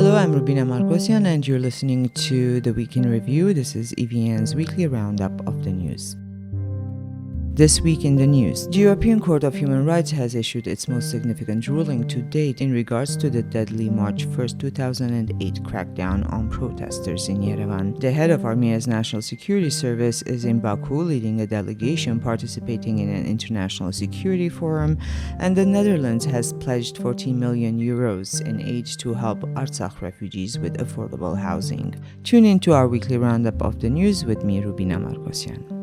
Hello, I'm Rubina Margosian, and you're listening to The Week in Review. This is EVN's weekly roundup of the news. This week in the news, the European Court of Human Rights has issued its most significant ruling to date in regards to the deadly March 1, 2008 crackdown on protesters in Yerevan. The head of Armenia's National Security Service is in Baku leading a delegation participating in an international security forum, and the Netherlands has pledged 14 million euros in aid to help Artsakh refugees with affordable housing. Tune in to our weekly roundup of the news with me, Rubina Margosian.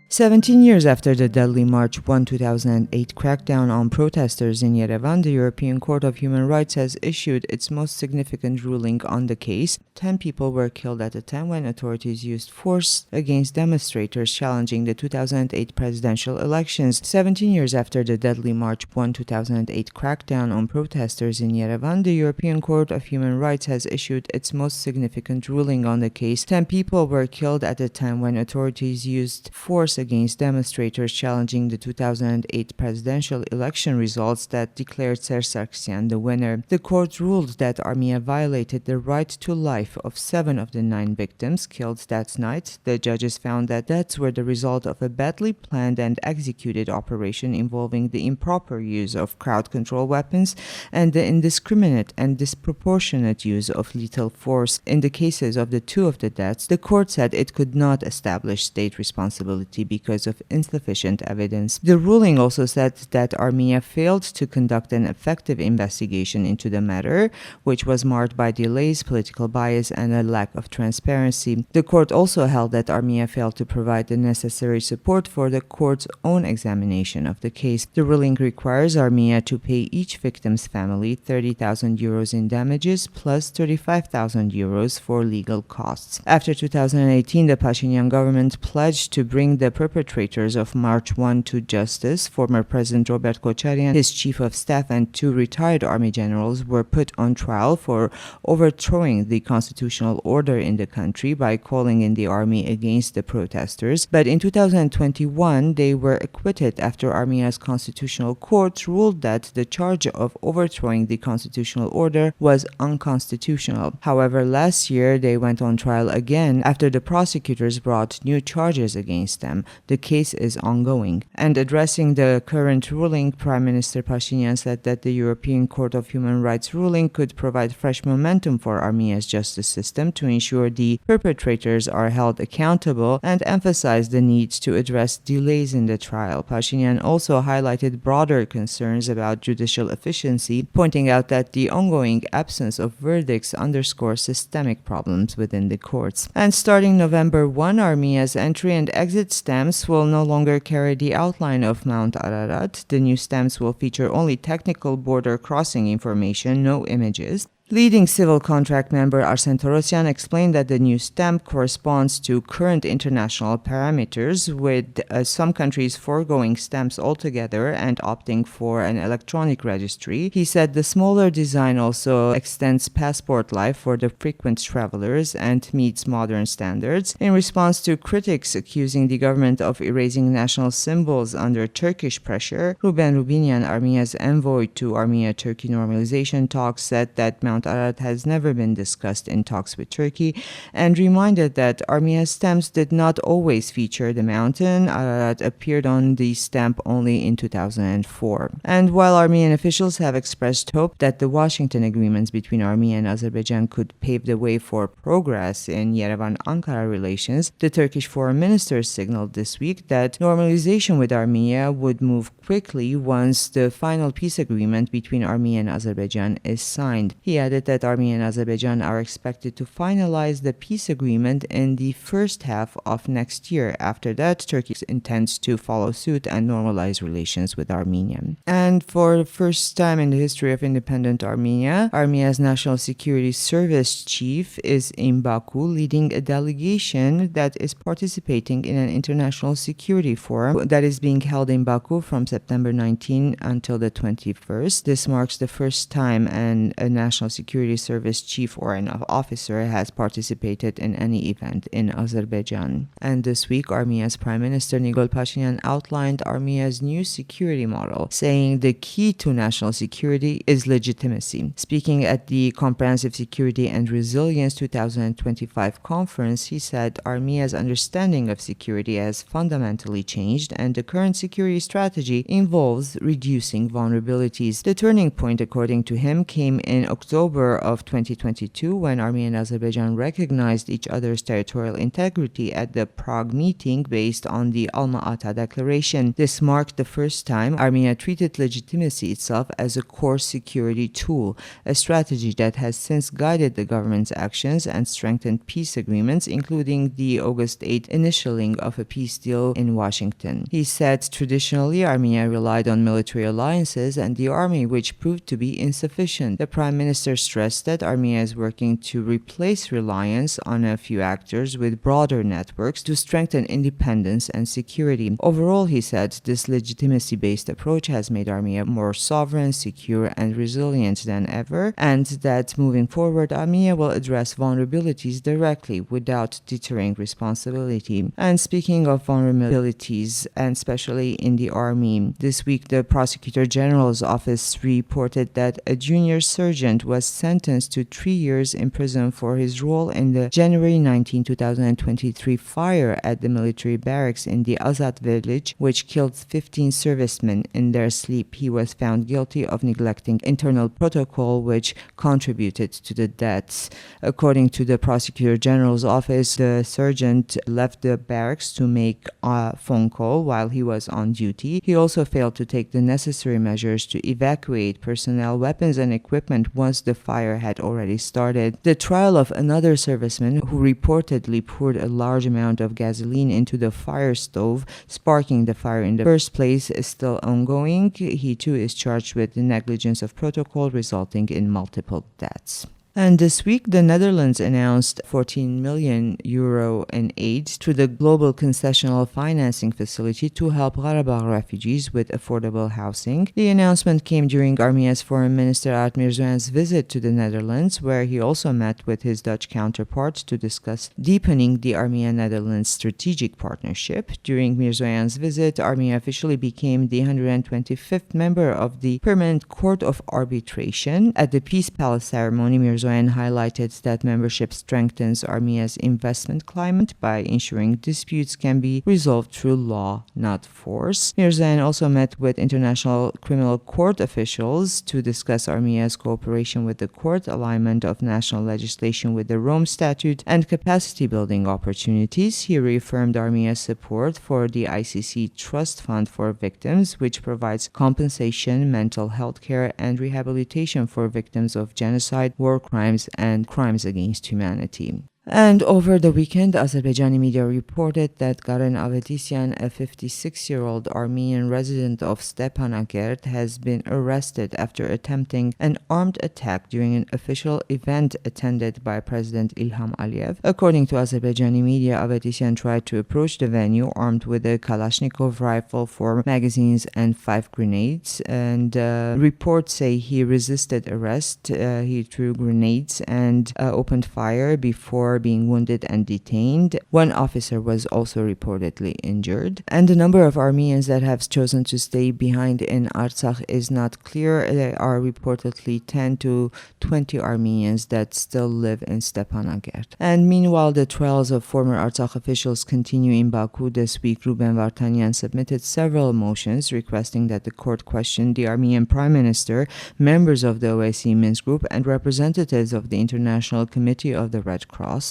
17 years after the deadly March 1, 2008 crackdown on protesters in Yerevan, the European Court of Human Rights has issued its most significant ruling on the case. 10 people were killed at a time when authorities used force against demonstrators challenging the 2008 presidential elections. 17 years after the deadly March 1, 2008 crackdown on protesters in Yerevan, the European Court of Human Rights has issued its most significant ruling on the case. 10 people were killed at a time when authorities used force against demonstrators challenging the 2008 presidential election results that declared Sargsyan the winner. The court ruled that Armenia violated the right to life of 7 of the 9 victims killed that night. The judges found that deaths were the result of a badly planned and executed operation involving the improper use of crowd control weapons and the indiscriminate and disproportionate use of lethal force. In the cases of the 2 of the deaths, the court said it could not establish state responsibility because of insufficient evidence. The ruling also said that Armenia failed to conduct an effective investigation into the matter, which was marred by delays, political bias, and a lack of transparency. The court also held that Armenia failed to provide the necessary support for the court's own examination of the case. The ruling requires Armenia to pay each victim's family 30,000 euros in damages plus 35,000 euros for legal costs. After 2018, the Pashinyan government pledged to bring the perpetrators of March 1 to justice. Former President Robert Kocharian, his chief of staff, and 2 retired army generals were put on trial for overthrowing the constitutional order in the country by calling in the army against the protesters. But in 2021, they were acquitted after Armenia's constitutional court ruled that the charge of overthrowing the constitutional order was unconstitutional. However, last year they went on trial again after the prosecutors brought new charges against them. The case is ongoing. And addressing the current ruling, Prime Minister Pashinyan said that the European Court of Human Rights ruling could provide fresh momentum for Armenia's justice system to ensure the perpetrators are held accountable and emphasized the need to address delays in the trial. Pashinyan also highlighted broader concerns about judicial efficiency, pointing out that the ongoing absence of verdicts underscores systemic problems within the courts. And starting November 1, Armenia's entry and exit stamps will no longer carry the outline of Mount Ararat. The new stamps will feature only technical border crossing information, no images. Leading civil contract member Arsen Torosyan explained that the new stamp corresponds to current international parameters, with some countries foregoing stamps altogether and opting for an electronic registry. He said the smaller design also extends passport life for the frequent travelers and meets modern standards. In response to critics accusing the government of erasing national symbols under Turkish pressure, Ruben Rubinian, Armenia's envoy to Armenia-Turkey normalization talks, said that Mount Ararat has never been discussed in talks with Turkey and reminded that Armenia's stamps did not always feature the mountain. Ararat appeared on the stamp only in 2004. And while Armenian officials have expressed hope that the Washington agreements between Armenia and Azerbaijan could pave the way for progress in Yerevan-Ankara relations, the Turkish foreign minister signaled this week that normalization with Armenia would move quickly once the final peace agreement between Armenia and Azerbaijan is signed. He added that Armenia and Azerbaijan are expected to finalize the peace agreement in the first half of next year. After that, Turkey intends to follow suit and normalize relations with Armenia. And for the first time in the history of independent Armenia, Armenia's National Security Service chief is in Baku leading a delegation that is participating in an international security forum that is being held in Baku from September 19 until the 21st. This marks the first time a national Security Service chief or an officer has participated in any event in Azerbaijan. And this week, Armenia's Prime Minister Nikol Pashinyan outlined Armenia's new security model, saying the key to national security is legitimacy. Speaking at the Comprehensive Security and Resilience 2025 conference, he said Armenia's understanding of security has fundamentally changed, and the current security strategy involves reducing vulnerabilities. The turning point, according to him, came in October of 2022 when Armenia and Azerbaijan recognized each other's territorial integrity at the Prague meeting based on the Alma-Ata Declaration. This marked the first time Armenia treated legitimacy itself as a core security tool, a strategy that has since guided the government's actions and strengthened peace agreements, including the August 8 initialing of a peace deal in Washington. He said traditionally Armenia relied on military alliances and the army, which proved to be insufficient. The Prime Minister stressed that Armenia is working to replace reliance on a few actors with broader networks to strengthen independence and security. Overall, he said, this legitimacy-based approach has made Armenia more sovereign, secure, and resilient than ever, and that moving forward, Armenia will address vulnerabilities directly without deterring responsibility. And speaking of vulnerabilities, and especially in the army, this week the Prosecutor General's office reported that a junior sergeant was sentenced to 3 years in prison for his role in the January 19, 2023 fire at the military barracks in the Azad village, which killed 15 servicemen in their sleep. He was found guilty of neglecting internal protocol, which contributed to the deaths. According to the Prosecutor General's office, the sergeant left the barracks to make a phone call while he was on duty. He also failed to take the necessary measures to evacuate personnel, weapons, and equipment once the fire had already started. The trial of another serviceman who reportedly poured a large amount of gasoline into the fire stove, sparking the fire in the first place, is still ongoing. He too is charged with the negligence of protocol, resulting in multiple deaths. And this week, the Netherlands announced €14 million in aid through the Global Concessional Financing Facility to help Karabakh refugees with affordable housing. The announcement came during Armenia's Foreign Minister Art Mirzoyan's visit to the Netherlands, where he also met with his Dutch counterpart to discuss deepening the Armenia-Netherlands strategic partnership. During Mirzoyan's visit, Armenia officially became the 125th member of the Permanent Court of Arbitration. At the Peace Palace ceremony, Mirzoyan highlighted that membership strengthens Armenia's investment climate by ensuring disputes can be resolved through law, not force. Mirzoyan also met with International Criminal Court officials to discuss Armenia's cooperation with the court, alignment of national legislation with the Rome Statute, and capacity-building opportunities. He reaffirmed Armenia's support for the ICC Trust Fund for Victims, which provides compensation, mental health care, and rehabilitation for victims of genocide, war crimes, and crimes against humanity. And over the weekend, Azerbaijani media reported that Garen Avetisyan, a 56-year-old Armenian resident of Stepanakert, has been arrested after attempting an armed attack during an official event attended by President Ilham Aliyev. According to Azerbaijani media, Avetisyan tried to approach the venue armed with a Kalashnikov rifle, 4 magazines, and 5 grenades. And reports say he resisted arrest. He threw grenades and opened fire before being wounded and detained. One officer was also reportedly injured. And the number of Armenians that have chosen to stay behind in Artsakh is not clear. There are reportedly 10 to 20 Armenians that still live in Stepanakert. And meanwhile, the trials of former Artsakh officials continue in Baku. This week, Ruben Vartanian submitted several motions requesting that the court question the Armenian Prime Minister, members of the OSCE Minsk Group, and representatives of the International Committee of the Red Cross.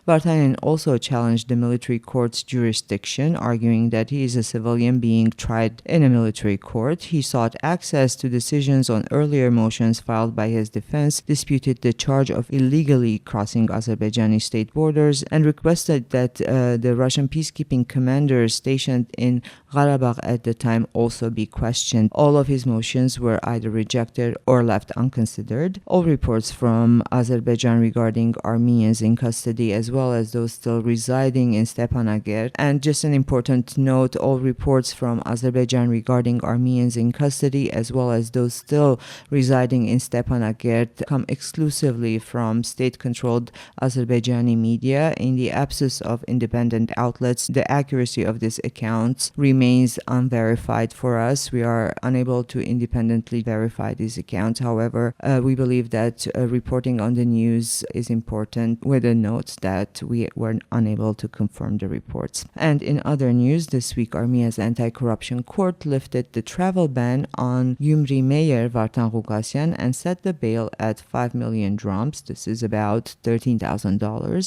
Vartanian also challenged the military court's jurisdiction, arguing that he is a civilian being tried in a military court. He sought access to decisions on earlier motions filed by his defense, disputed the charge of illegally crossing Azerbaijani state borders, and requested that the Russian peacekeeping commanders stationed in Karabakh at the time also be questioned. All of his motions were either rejected or left unconsidered. All reports from Azerbaijan regarding Armenians in custody custody as well as those still residing in Stepanakert. And just an important note, all reports from Azerbaijan regarding Armenians in custody as well as those still residing in Stepanakert come exclusively from state-controlled Azerbaijani media. In the absence of independent outlets, the accuracy of these accounts remains unverified for us. We are unable to independently verify these accounts. However, we believe that reporting on the news is important, with a note that we were unable to confirm the reports. And in other news, this week Armenia's anti-corruption court lifted the travel ban on Gyumri mayor Vartan Ghukasyan and set the bail at 5 million drams. This is about $13,000.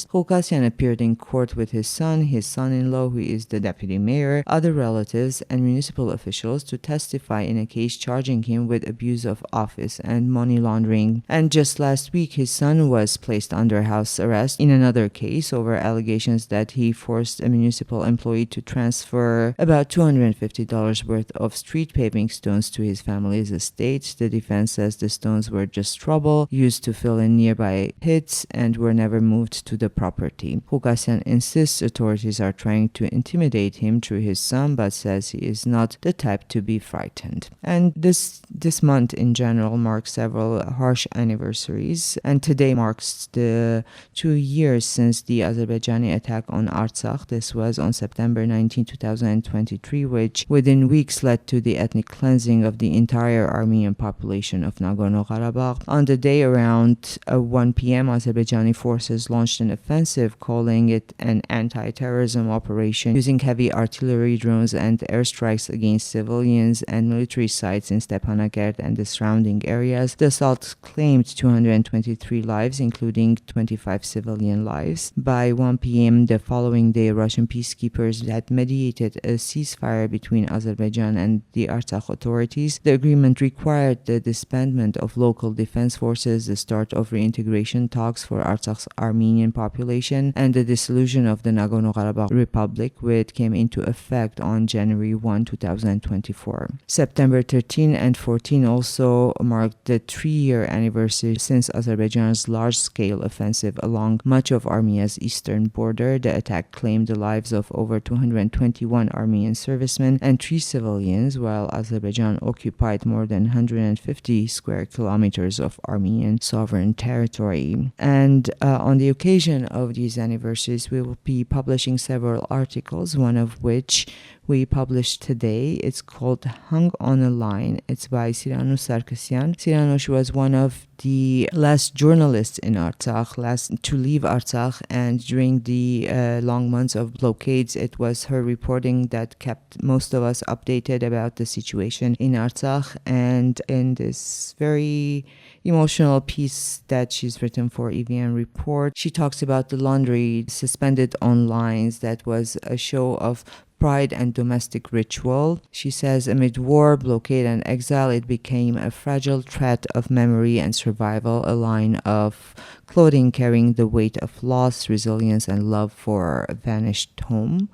Ghukasyan appeared in court with his son-in-law, who is the deputy mayor, other relatives, and municipal officials to testify in a case charging him with abuse of office and money laundering. And just last week, his son was placed under house arrest in another case over allegations that he forced a municipal employee to transfer about $250 worth of street paving stones to his family's estate. The defense says the stones were just rubble used to fill in nearby pits and were never moved to the property. Ghukasyan insists authorities are trying to intimidate him through his son, but says he is not the type to be frightened. And this month in general marks several harsh anniversaries, and today marks the 2 years since the Azerbaijani attack on Artsakh. This was on September 19, 2023, which within weeks led to the ethnic cleansing of the entire Armenian population of Nagorno-Karabakh. On the day around 1 p.m., Azerbaijani forces launched an offensive, calling it an anti-terrorism operation, using heavy artillery, drones, and airstrikes against civilians and military sites in Stepanakert and the surrounding areas. The assault claimed 223 lives, including 25 civilian lives. By 1 p.m. the following day, Russian peacekeepers had mediated a ceasefire between Azerbaijan and the Artsakh authorities. The agreement required the disbandment of local defense forces, the start of reintegration talks for Artsakh's Armenian population, and the dissolution of the Nagorno-Karabakh Republic, which came into effect on January 1, 2024. September 13 and 14 also marked the 3-year anniversary since Azerbaijan's large-scale offensive along much of Armenia's eastern border. The attack claimed the lives of over 221 Armenian servicemen and 3 civilians, while Azerbaijan occupied more than 150 square kilometers of Armenian sovereign territory. And on the occasion of these anniversaries, we will be publishing several articles, one of which we published today. It's called Hung on a Line. It's by Siranush Sarkisyan. Siranush was one of the last journalists in Artsakh, last to leave Artsakh, and during the long months of blockades, it was her reporting that kept most of us updated about the situation in Artsakh. And in this very emotional piece that she's written for EVN Report, she talks about the laundry suspended on lines that was a show of pride and domestic ritual. She says, amid war, blockade, and exile, it became a fragile thread of memory and survival, a line of clothing carrying the weight of loss, resilience, and love for a vanished home.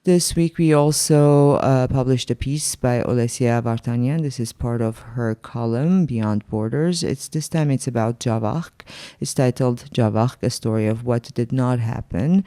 This week, we also published a piece by Olesia Vartanyan. This is part of her column, Beyond Borders. This time it's about Javakh. It's titled Javakh, a story of what did not happen.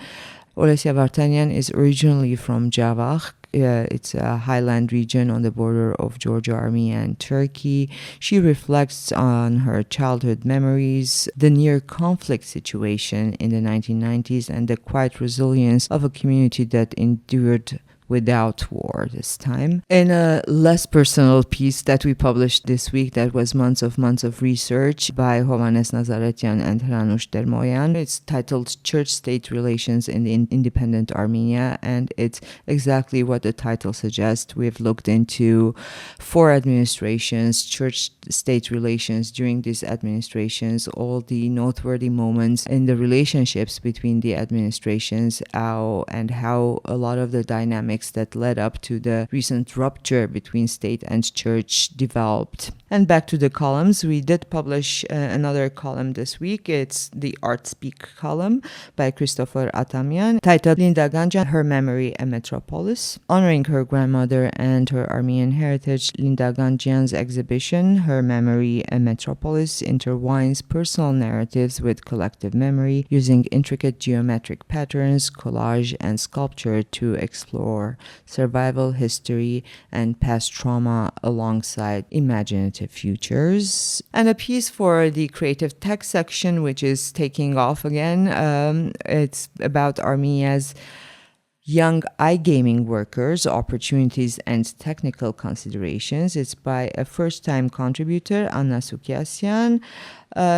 Olesia Vartanyan is originally from Javakh. It's a highland region on the border of Georgia, Armenia, and Turkey. She reflects on her childhood memories, the near-conflict situation in the 1990s, and the quiet resilience of a community that endured without war this time. In a less personal piece that we published this week, that was months of research by Hovannes Nazaretian and Hranush Dermoyan. It's titled Church-State Relations in the Independent Armenia, and it's exactly what the title suggests. We've looked into 4 administrations, church-state relations during these administrations, all the noteworthy moments in the relationships between the administrations, and how a lot of the dynamics that led up to the recent rupture between state and church developed. And back to the columns, we did publish another column this week. It's the Art Speak column by Christopher Atamian, titled Linda Ganjan, Her Memory, a Metropolis. Honoring her grandmother and her Armenian heritage, Linda Ganjan's exhibition, Her Memory, a Metropolis, intertwines personal narratives with collective memory, using intricate geometric patterns, collage, and sculpture to explore survival, history, and past trauma alongside imaginative futures. And a piece for the creative tech section, which is taking off again. It's about Armenia's young iGaming workers, opportunities, and technical considerations. It's by a first-time contributor, Anna Sukyasyan.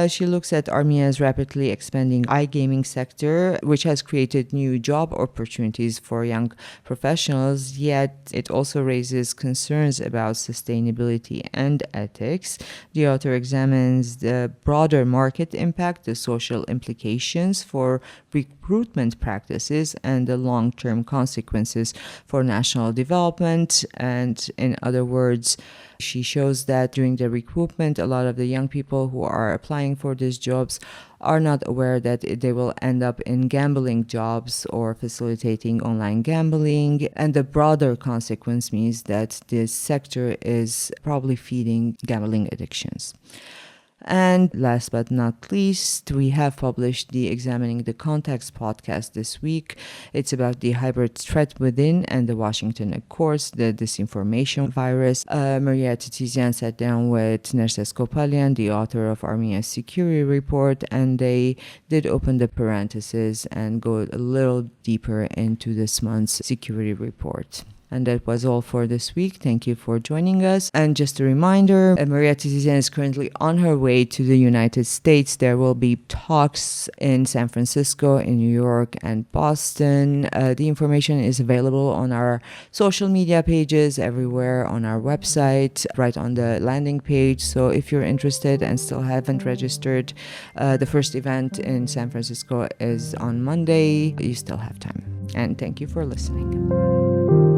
She looks at Armenia's rapidly expanding iGaming sector, which has created new job opportunities for young professionals, yet it also raises concerns about sustainability and ethics. The author examines the broader market impact, the social implications for recruitment practices, and the long-term consequences for national development. And in other words, she shows that during the recruitment, a lot of the young people who are applying for these jobs are not aware that they will end up in gambling jobs or facilitating online gambling. And the broader consequence means that this sector is probably feeding gambling addictions. And last but not least, we have published the Examining the Context podcast this week. It's about the hybrid threat within and the Washington Accords, the disinformation virus. Maria Titizian sat down with Nerses Kopalian, the author of Armenia's Security Report, and they did open the parentheses and go a little deeper into this month's Security Report. And that was all for this week. Thank you for joining us. And just a reminder, Maria Titizian is currently on her way to the United States. There will be talks in San Francisco, in New York, and Boston. The information is available on our social media pages, everywhere on our website, right on the landing page. So if you're interested and still haven't registered, the first event in San Francisco is on Monday. You still have time. And thank you for listening.